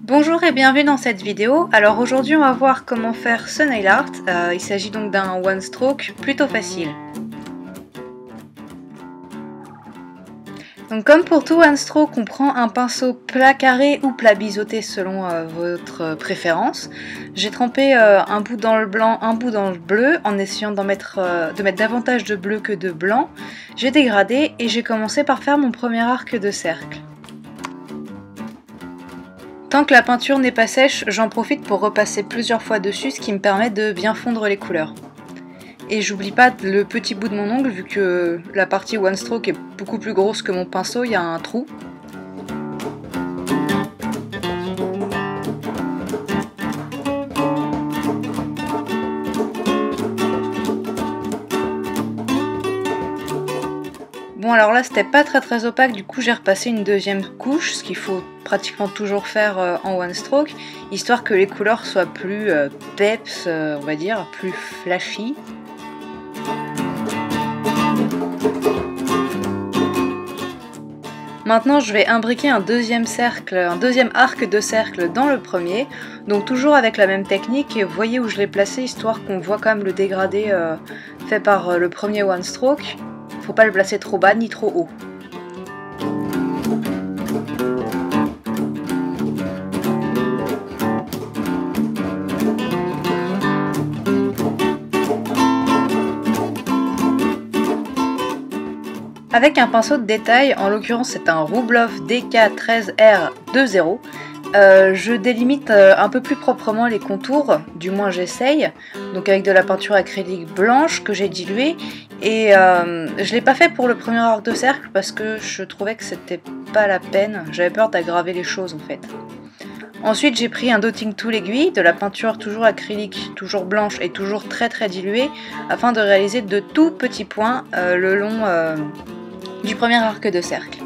Bonjour et bienvenue dans cette vidéo. Alors aujourd'hui on va voir comment faire ce nail art. Il s'agit donc d'un one stroke plutôt facile. Donc comme pour tout one stroke, on prend un pinceau plat carré ou plat biseauté selon votre préférence. J'ai trempé un bout dans le blanc, un bout dans le bleu en essayant de mettre davantage de bleu que de blanc. J'ai dégradé et j'ai commencé par faire mon premier arc de cercle. Tant que la peinture n'est pas sèche, j'en profite pour repasser plusieurs fois dessus, ce qui me permet de bien fondre les couleurs. Et j'oublie pas le petit bout de mon ongle, vu que la partie one stroke est beaucoup plus grosse que mon pinceau, il y a un trou. Bon alors là c'était pas très opaque, du coup j'ai repassé une deuxième couche, ce qu'il faut pratiquement toujours faire en one stroke, histoire que les couleurs soient plus peps, on va dire, plus flashy. Maintenant je vais imbriquer un deuxième arc de cercle dans le premier, donc toujours avec la même technique, et vous voyez où je l'ai placé, histoire qu'on voit quand même le dégradé fait par le premier one stroke. Faut pas le placer trop bas ni trop haut. Avec un pinceau de détail, en l'occurrence c'est un Rubloff DK13R20, je délimite un peu plus proprement les contours, du moins j'essaye, donc avec de la peinture acrylique blanche que j'ai diluée, et je l'ai pas fait pour le premier arc de cercle parce que je trouvais que c'était pas la peine, j'avais peur d'aggraver les choses en fait. Ensuite j'ai pris un dotting tool aiguille, de la peinture toujours acrylique, toujours blanche et toujours très diluée, afin de réaliser de tout petits points le long du premier arc de cercle.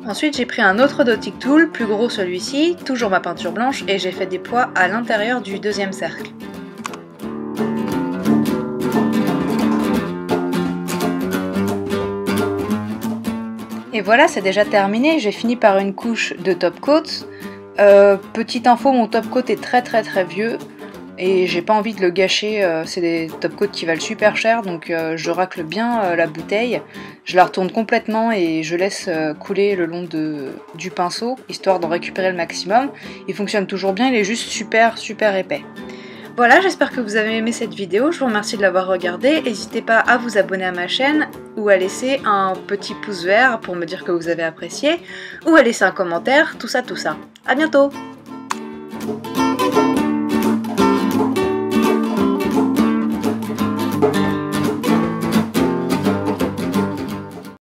Ensuite j'ai pris un autre dotting tool, plus gros celui-ci, toujours ma peinture blanche, et j'ai fait des pois à l'intérieur du deuxième cercle. Et voilà, c'est déjà terminé, j'ai fini par une couche de top coat. Petite info, mon top coat est très vieux et j'ai pas envie de le gâcher, c'est des top coats qui valent super cher, donc je racle bien la bouteille, je la retourne complètement et je laisse couler le long du pinceau, histoire d'en récupérer le maximum. Il fonctionne toujours bien, il est juste super épais. Voilà, j'espère que vous avez aimé cette vidéo, je vous remercie de l'avoir regardée, n'hésitez pas à vous abonner à ma chaîne, ou à laisser un petit pouce vert pour me dire que vous avez apprécié, ou à laisser un commentaire, tout ça. À bientôt!